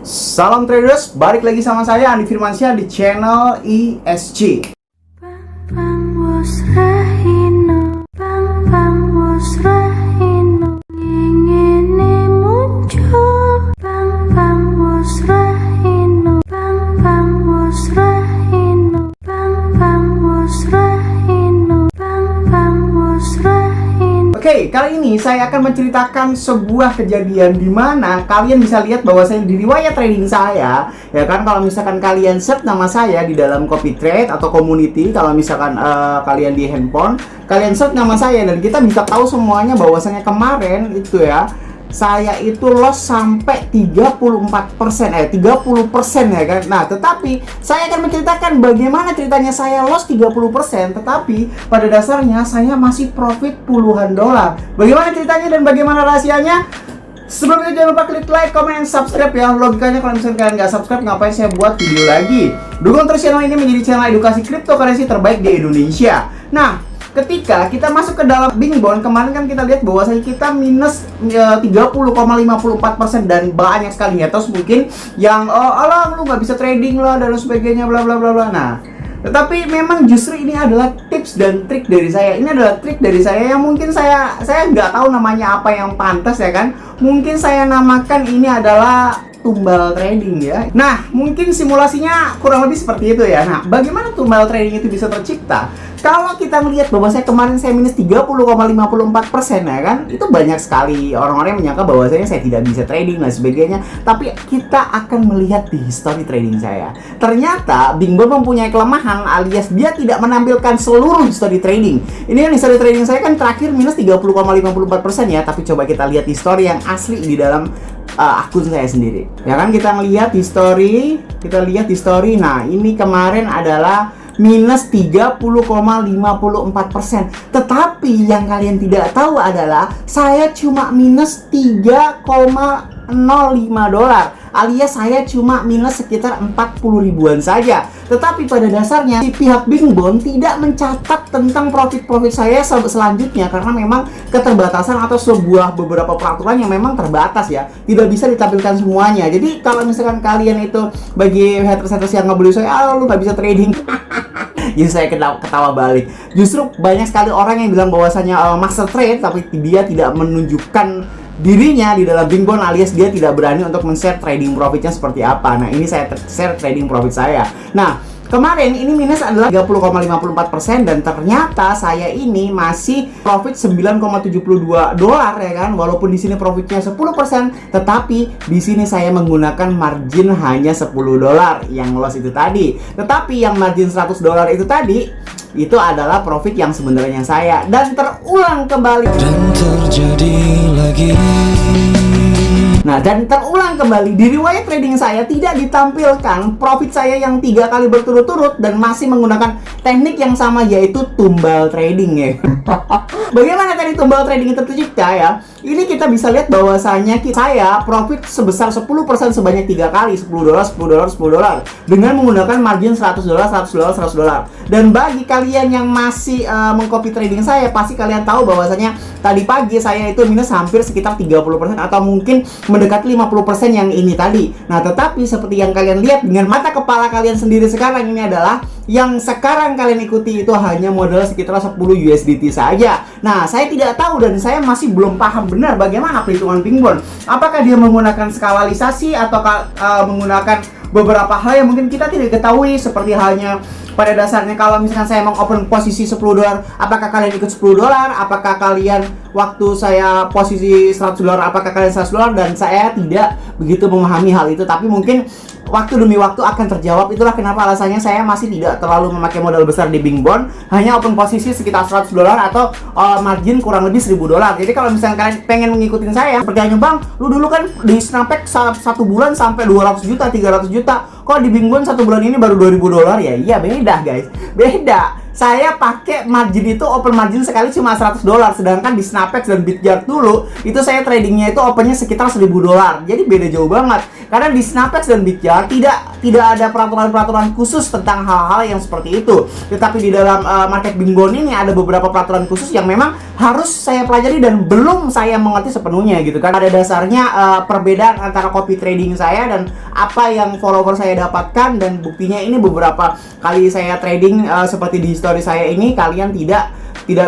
Salam traders, balik lagi sama saya Andi Firmansyah di channel ESG. Oke, kali ini saya akan menceritakan sebuah kejadian di mana kalian bisa lihat bahwasanya di riwayat trading saya, ya kan, kalau misalkan kalian search nama saya di dalam copy trade atau community, kalau misalkan kalian di handphone, kalian search nama saya dan kita bisa tahu semuanya bahwasanya kemarin itu ya, saya itu loss sampai 30% ya kan. Nah, tetapi saya akan menceritakan bagaimana ceritanya saya loss 30%, tetapi pada dasarnya saya masih profit puluhan dolar. Bagaimana ceritanya dan bagaimana rahasianya? Sebelum itu jangan lupa klik like, comment, dan subscribe ya. Logikanya kalau misalnya kalian nggak subscribe, ngapain saya buat video lagi? Dukung terus channel ini menjadi channel edukasi cryptocurrency terbaik di Indonesia. Nah, ketika kita masuk ke dalam Bingbond, kemarin kan kita lihat bahwasanya kita minus 30,54% dan banyak sekali ya. Terus mungkin yang alah lu nggak bisa trading lah dan sebagainya bla bla bla bla. Nah, tetapi memang justru ini adalah tips dan trik dari saya. Ini adalah trik dari saya yang mungkin saya nggak tahu namanya apa yang pantas ya kan. Mungkin saya namakan ini adalah tumbal trading ya. Nah, mungkin simulasinya kurang lebih seperti itu ya. Nah, bagaimana tumbal trading itu bisa tercipta? Kalau kita melihat bahwa kemarin saya minus 30,54% ya kan, itu banyak sekali orang-orang yang menyangka bahwasanya saya tidak bisa trading dan sebagainya. Tapi kita akan melihat di history trading saya. Ternyata Bingbond mempunyai kelemahan alias dia tidak menampilkan seluruh history trading. Ini kan history trading saya kan terakhir minus 30,54% ya. Tapi coba kita lihat history yang asli di dalam akun saya sendiri. Ya kan, kita lihat history. Nah, ini kemarin adalah minus 30,54%. Tetapi yang kalian tidak tahu adalah saya cuma minus 3,05 dolar, alias saya cuma minus sekitar 40 ribuan saja. Tetapi pada dasarnya si pihak Bingbond tidak mencatat tentang profit saya selanjutnya karena memang keterbatasan atau beberapa peraturan yang memang terbatas ya, tidak bisa ditampilkan semuanya. Jadi kalau misalkan kalian itu bagi haters yang ngebully saya, lu nggak bisa trading. Jadi saya ketawa balik. Justru banyak sekali orang yang bilang bahwasanya master trade, tapi dia tidak menunjukkan dirinya di dalam Bingbond, alias dia tidak berani untuk men-share trading profitnya seperti apa. Nah, ini saya share trading profit saya. Nah, kemarin ini minus adalah 30,54% dan ternyata saya ini masih profit 9,72 dolar ya kan. Walaupun di sini profitnya 10%, tetapi di sini saya menggunakan margin hanya 10 dolar yang loss itu tadi. Tetapi yang margin 100 dolar itu tadi, itu adalah profit yang sebenarnya saya, dan terulang kembali. Dan terjadi lagi. Nah, dan terulang kembali di riwayat trading saya tidak ditampilkan profit saya yang 3 kali berturut-turut dan masih menggunakan teknik yang sama, yaitu tumbal trading ya. Bagaimana tadi tumbal trading itu tercipta ya? Ini kita bisa lihat bahwasanya saya profit sebesar 10% sebanyak 3 kali, 10 dolar, 10 dolar, 10 dolar dengan menggunakan margin 100 dolar, 100 dolar, 100 dolar. Dan bagi kalian yang masih mengcopy trading saya, pasti kalian tahu bahwasanya tadi pagi saya itu minus hampir sekitar 30% atau mungkin mendekati 50% yang ini tadi. Nah, tetapi seperti yang kalian lihat dengan mata kepala kalian sendiri sekarang, ini adalah yang sekarang kalian ikuti itu hanya modal sekitar 10 USDT saja. Nah, saya tidak tahu dan saya masih belum paham benar bagaimana perhitungan Bingbond. Apakah dia menggunakan skalalisasi atau menggunakan beberapa hal yang mungkin kita tidak ketahui, seperti halnya pada dasarnya kalau misalkan saya mengopen posisi 10 dolar, apakah kalian ikut 10 dolar? Apakah kalian waktu saya posisi 100 dolar, apakah kalian 100 dolar? Dan saya tidak begitu memahami hal itu, tapi mungkin waktu demi waktu akan terjawab. Itulah kenapa alasannya saya masih tidak terlalu memakai modal besar di Bingbond, hanya open posisi sekitar 100 dolar atau margin kurang lebih 1000 dolar. Jadi kalau misalnya kalian pengen mengikuti saya, seperti hanya bang, lu dulu kan di Snapback 1 bulan sampai 200 juta, 300 juta, kok di Bingbond 1 bulan ini baru 2000 dolar ya? Iya, beda guys, beda. Saya pakai margin itu open margin sekali cuma 100 dolar, sedangkan di Snapback dan Bitjar dulu itu saya tradingnya itu opennya sekitar 1000 dolar. Jadi beda jauh banget. Karena di Snapback dan Bitjar tidak ada peraturan-peraturan khusus tentang hal-hal yang seperti itu. Tetapi di dalam market Bingbond ini ada beberapa peraturan khusus yang memang harus saya pelajari dan belum saya mengerti sepenuhnya gitu kan. Pada dasarnya perbedaan antara copy trading saya dan apa yang follower saya dapatkan, dan buktinya ini beberapa kali saya trading seperti di story saya ini, kalian tidak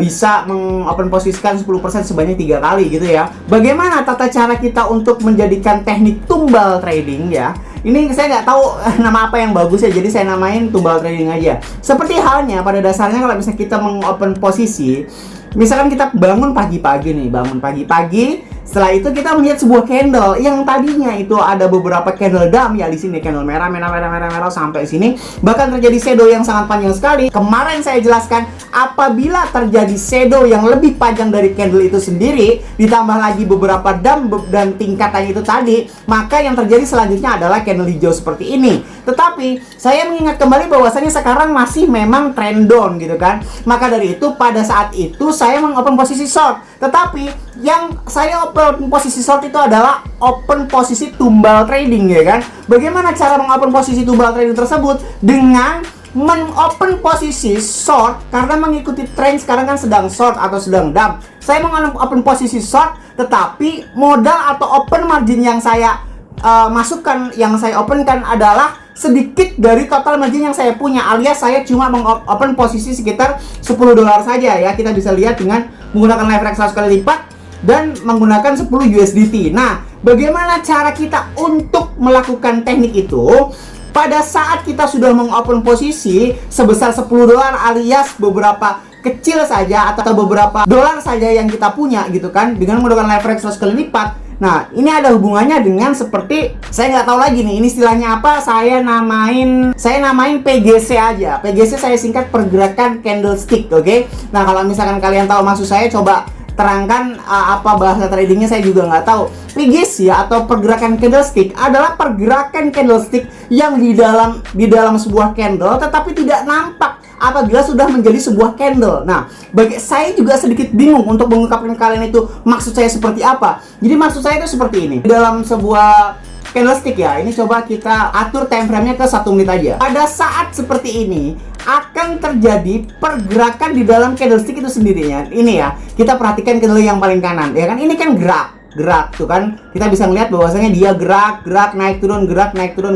bisa mengopen posisikan 10% sebanyak 3 kali gitu ya. Bagaimana tata cara kita untuk menjadikan teknik tumbal trading ya? Ini saya nggak tahu nama apa yang bagus ya, jadi saya namain tumbal trading aja. Seperti halnya pada dasarnya kalau misalnya kita mengopen posisi, misalkan kita bangun pagi-pagi nih, setelah itu kita melihat sebuah candle yang tadinya itu ada beberapa candle dump ya di sini, candle merah sampai sini, bahkan terjadi shadow yang sangat panjang sekali. Kemarin saya jelaskan, apabila terjadi shadow yang lebih panjang dari candle itu sendiri, ditambah lagi beberapa dump dan tingkatan itu tadi, maka yang terjadi selanjutnya adalah candle hijau seperti ini. Tetapi saya mengingat kembali bahwasanya sekarang masih memang trend down gitu kan. Maka dari itu pada saat itu saya mengopen posisi short. Tetapi yang saya open posisi short itu adalah open posisi tumbal trading ya kan. Bagaimana cara mengopen posisi tumbal trading tersebut? Dengan men-open posisi short, karena mengikuti tren sekarang kan sedang short atau sedang dump. Saya mengopen posisi short, tetapi modal atau open margin yang saya masukkan, yang saya openkan adalah sedikit dari total margin yang saya punya, alias saya cuma mengopen posisi sekitar $10 saja ya. Kita bisa lihat dengan menggunakan leverage 100 kali lipat dan menggunakan 10 USDT. Nah, bagaimana cara kita untuk melakukan teknik itu? Pada saat kita sudah mengopen posisi sebesar $10 alias beberapa kecil saja atau beberapa dolar saja yang kita punya gitu kan, dengan menggunakan leverage 100 kali lipat. Nah, ini ada hubungannya dengan seperti, saya nggak tahu lagi nih, ini istilahnya apa, saya namain PGC aja. PGC saya singkat pergerakan candlestick, oke? Nah, kalau misalkan kalian tahu maksud saya, coba terangkan apa bahasa tradingnya, saya juga nggak tahu. PGC atau pergerakan candlestick adalah pergerakan candlestick yang di dalam sebuah candle tetapi tidak nampak apabila sudah menjadi sebuah candle. Nah, saya juga sedikit bingung untuk mengungkapkan kalian itu maksud saya seperti apa. Jadi maksud saya itu seperti ini. Dalam sebuah candlestick ya, ini coba kita atur time frame-nya ke 1 menit aja. Pada saat seperti ini akan terjadi pergerakan di dalam candlestick itu sendirinya. Ini ya, kita perhatikan candle yang paling kanan ya kan, ini kan gerak tuh kan, kita bisa melihat bahwasanya dia gerak naik turun, naik turun,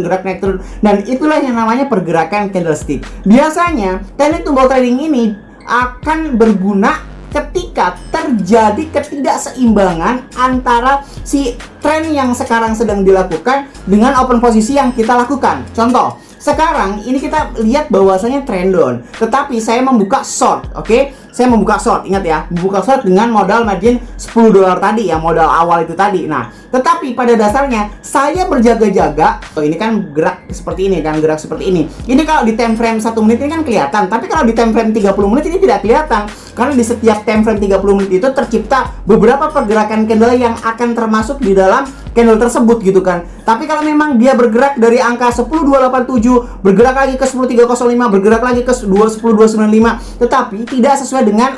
dan itulah yang namanya pergerakan candlestick. Biasanya teknik tumbal trading ini akan berguna ketika terjadi ketidakseimbangan antara si tren yang sekarang sedang dilakukan dengan open posisi yang kita lakukan. Contoh, sekarang ini kita lihat bahwasanya trend down, tetapi saya membuka short, oke? Saya membuka short, ingat ya, membuka short dengan modal margin $10 tadi ya, modal awal itu tadi. Nah, tetapi pada dasarnya saya berjaga-jaga. Oh, ini kan gerak seperti ini kan, gerak seperti ini. Ini kalau di time frame 1 menit ini kan kelihatan, tapi kalau di time frame 30 menit ini tidak kelihatan. Karena di setiap time frame 30 menit itu tercipta beberapa pergerakan candle yang akan termasuk di dalam candle tersebut gitu kan. Tapi kalau memang dia bergerak dari angka 10287, bergerak lagi ke 10305, bergerak lagi ke 10295, tetapi tidak sesuai dengan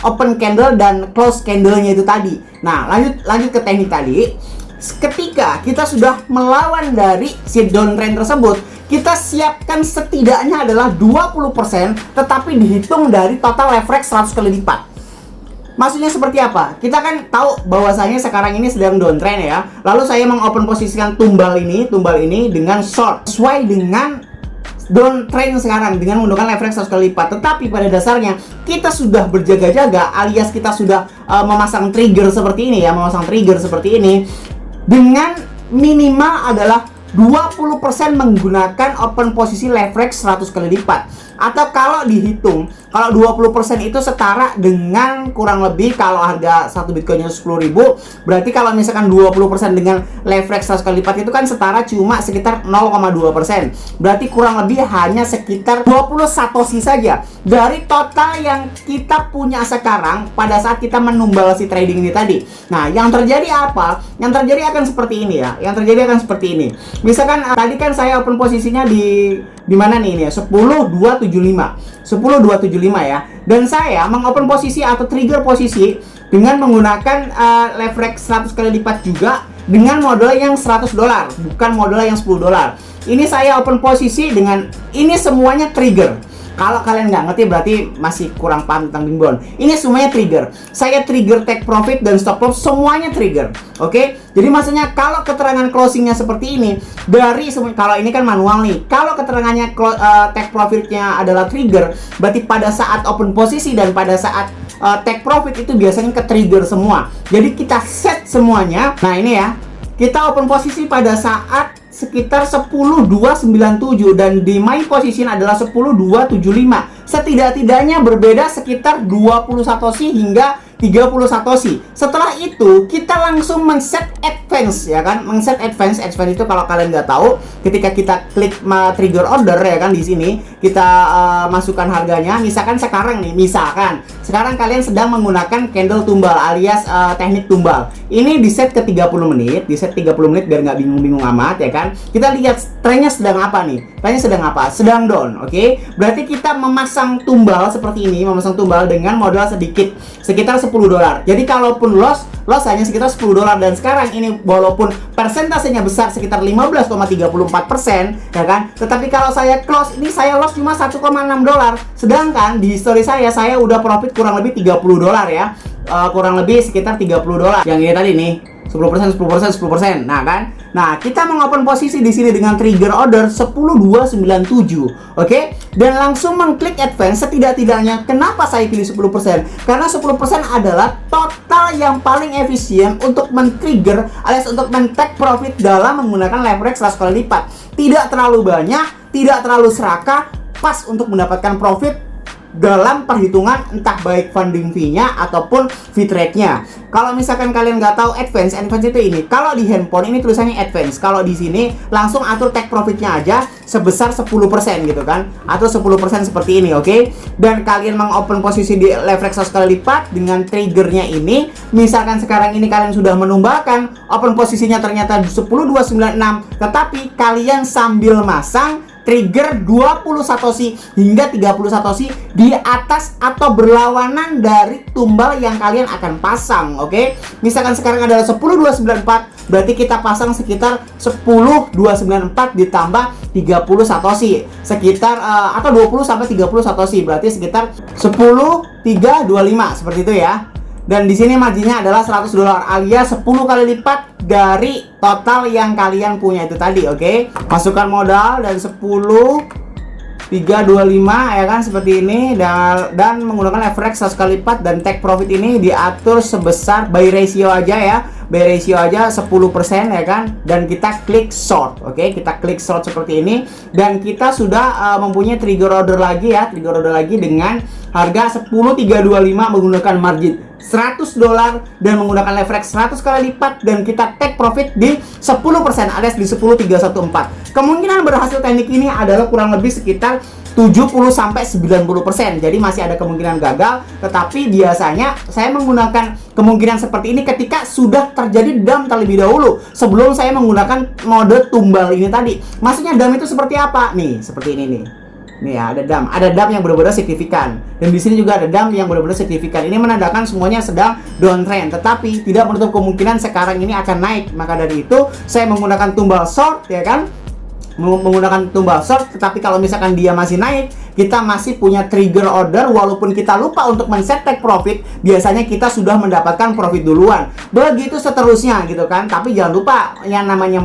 open candle dan close candle-nya itu tadi. Nah, lanjut ke teknik tadi. Ketika kita sudah melawan dari si downtrend tersebut, kita siapkan setidaknya adalah 20%, tetapi dihitung dari total leverage 100 kali lipat. Maksudnya seperti apa? Kita kan tahu bahwasanya sekarang ini sedang downtrend ya. Lalu saya mengopen posisikan tumbal ini dengan short sesuai dengan downtrend sekarang dengan menggunakan leverage 100 kali lipat. Tetapi pada dasarnya kita sudah berjaga-jaga, alias kita sudah memasang trigger seperti ini ya, dengan minimal adalah 20% menggunakan open posisi leverage 100 kali lipat. Atau kalau dihitung, kalau 20% itu setara dengan kurang lebih, kalau harga satu bitcoinnya 10.000, berarti kalau misalkan 20% dengan leverage 100 kali lipat itu kan setara cuma sekitar 0,2%. Berarti kurang lebih hanya sekitar 20 satoshi saja dari total yang kita punya sekarang pada saat kita menumbal si trading ini tadi. Nah, yang terjadi apa? Yang terjadi akan seperti ini ya. Misalkan tadi kan saya open posisinya di mana nih ini ya, 10.275 ya, dan saya mengopen posisi atau trigger posisi dengan menggunakan leverage 100 kali lipat juga dengan modal yang $100, bukan modal yang $10. Ini saya open posisi dengan ini semuanya trigger. Kalau kalian nggak ngerti berarti masih kurang paham tentang Bing Bond. Ini semuanya trigger. Saya trigger take profit dan stop loss semuanya trigger. Oke? Jadi maksudnya kalau keterangan closingnya seperti ini dari kalau ini kan manual nih. Kalau keterangannya take profitnya adalah trigger, berarti pada saat open posisi dan pada saat take profit itu biasanya ke trigger semua. Jadi kita set semuanya. Nah, ini ya. Kita open posisi pada saat sekitar 10.297 dan di my position adalah 10.275. Setidak-tidaknya berbeda sekitar 20 satoshi hingga 30 satoshi. Setelah itu kita langsung men-set advance ya kan. Men-set advance itu kalau kalian nggak tahu, ketika kita klik trigger order ya kan, di sini kita masukkan harganya. Misalkan sekarang nih, sekarang kalian sedang menggunakan candle tumbal alias teknik tumbal. Ini di set ke 30 menit, di set 30 menit biar nggak bingung-bingung amat ya kan. Kita lihat trennya sedang apa nih? Trennya sedang apa? Sedang down, oke? Berarti kita memasang tumbal seperti ini, memasang tumbal dengan modal sedikit, sekitar $10. Jadi kalaupun loss hanya sekitar $10 dan sekarang ini walaupun persentasenya besar sekitar 15,34% ya kan, tetapi kalau saya close ini saya loss cuma $1,6. Sedangkan di history saya udah profit kurang lebih $30 ya. Kurang lebih sekitar $30. Yang ini tadi nih 10%. Nah kan? Nah, kita mengopen posisi di sini dengan trigger order 10.297. Oke? Dan langsung mengklik advance. Setidak-tidaknya kenapa saya pilih 10%? Karena 10% adalah total yang paling efisien untuk men-trigger alias untuk men-take profit dalam menggunakan leverage 100 kali lipat. Tidak terlalu banyak, tidak terlalu serakah, pas untuk mendapatkan profit dalam perhitungan entah baik funding fee-nya ataupun fee rate-nya. Kalau misalkan kalian nggak tahu advance itu ini. Kalau di handphone ini tulisannya advance. Kalau di sini langsung atur take profit-nya aja sebesar 10% gitu kan. Atur 10% seperti ini, oke? Dan kalian mengopen posisi di leverage 100 kali lipat dengan triggernya ini. Misalkan sekarang ini kalian sudah menumbalkan, open posisinya ternyata 10.296, tetapi kalian sambil masang trigger 20 satoshi hingga 30 satoshi di atas atau berlawanan dari tumbal yang kalian akan pasang, oke? Misalkan sekarang adalah 10.294, berarti kita pasang sekitar 10.294 ditambah 30 satoshi, sekitar atau 20 sampai 30 satoshi, berarti sekitar 10.325 seperti itu ya. Dan di sini marginnya adalah $100 alias 10 kali lipat dari total yang kalian punya itu tadi, oke? Masukkan modal dan 10.325 ya kan, seperti ini, dan menggunakan leverage 100 kali lipat dan take profit ini diatur sebesar buy ratio aja ya. Buy ratio aja 10% ya kan, dan kita klik short, oke? Kita klik short seperti ini dan kita sudah mempunyai trigger order lagi ya, trigger order lagi dengan harga 10.325 menggunakan margin $100 dan menggunakan leverage 100 kali lipat, dan kita take profit di 10% alias di 10.314. Kemungkinan berhasil teknik ini adalah kurang lebih sekitar 70-90%. Jadi masih ada kemungkinan gagal, tetapi biasanya saya menggunakan kemungkinan seperti ini ketika sudah terjadi dump terlebih dahulu sebelum saya menggunakan mode tumbal ini tadi. Maksudnya dump itu seperti apa? Nih, seperti ini nih. Nih ya, ada dump yang benar-benar signifikan, dan di sini juga ada dump yang benar-benar signifikan. Ini menandakan semuanya sedang downtrend, tetapi tidak menutup kemungkinan sekarang ini akan naik. Maka dari itu saya menggunakan tumbal short ya kan, menggunakan tumbal short. Tetapi kalau misalkan dia masih naik, kita masih punya trigger order. Walaupun kita lupa untuk men-set take profit, biasanya kita sudah mendapatkan profit duluan. Begitu seterusnya gitu kan. Tapi jangan lupa yang namanya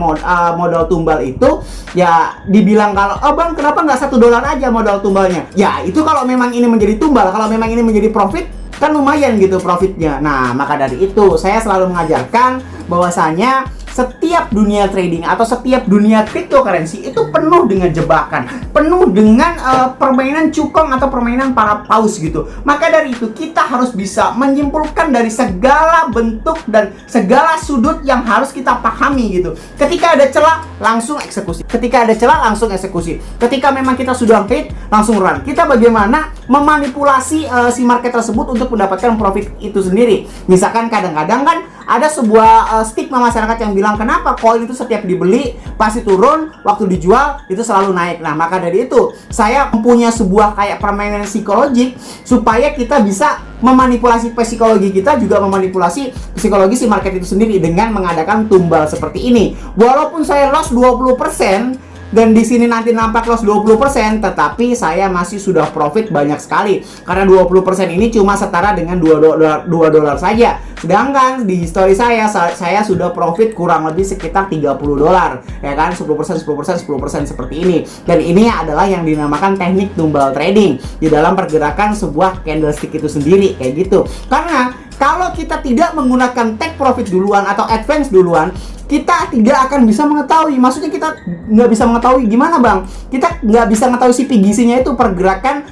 modal tumbal itu ya dibilang kalau, oh bang kenapa nggak $1 aja modal tumbalnya? Ya itu kalau memang ini menjadi tumbal, kalau memang ini menjadi profit kan lumayan gitu profitnya. Nah maka dari itu saya selalu mengajarkan bahwasanya setiap dunia trading atau setiap dunia cryptocurrency itu penuh dengan jebakan, penuh dengan permainan cukong atau permainan para paus gitu. Maka dari itu kita harus bisa menyimpulkan dari segala bentuk dan segala sudut yang harus kita pahami gitu. Ketika ada celah langsung eksekusi, ketika ada celah langsung eksekusi, ketika memang kita sudah hit langsung run. Kita bagaimana memanipulasi si market tersebut untuk mendapatkan profit itu sendiri. Misalkan kadang-kadang kan ada sebuah stigma masyarakat yang bilang kenapa koin itu setiap dibeli pasti turun, waktu dijual itu selalu naik. Nah maka dari itu saya mempunyai sebuah kayak permainan psikologik supaya kita bisa memanipulasi psikologi kita, juga memanipulasi psikologi si market itu sendiri dengan mengadakan tumbal seperti ini. Walaupun saya loss 20%, dan di sini nanti nampak loss 20%, tetapi saya masih sudah profit banyak sekali. Karena 20% ini cuma setara dengan 2 dolar saja. Sedangkan di history saya sudah profit kurang lebih sekitar 30 dolar, ya kan? 10%, 10%, 10% seperti ini. Dan ini adalah yang dinamakan teknik tumbal trading di dalam pergerakan sebuah candlestick itu sendiri, kayak gitu. Karena kalau kita tidak menggunakan take profit duluan atau advance duluan, kita tidak akan bisa mengetahui. Maksudnya kita nggak bisa mengetahui gimana, Bang? Kita nggak bisa mengetahui si PGC-nya itu, pergerakan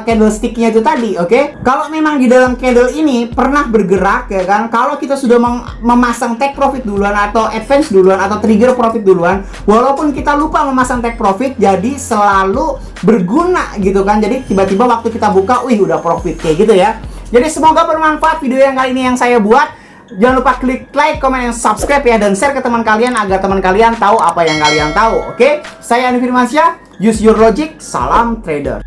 candlestick-nya itu tadi, oke? Kalau memang di dalam candle ini pernah bergerak, ya kan? Kalau kita sudah memasang take profit duluan atau advance duluan atau trigger profit duluan, walaupun kita lupa memasang take profit, jadi selalu berguna gitu kan. Jadi tiba-tiba waktu kita buka, wih udah profit kayak gitu ya. Jadi semoga bermanfaat video yang kali ini yang saya buat. Jangan lupa klik like, comment, dan subscribe ya, dan share ke teman kalian agar teman kalian tahu apa yang kalian tahu. Oke? Saya Andi Firmansyah. Use your logic. Salam trader.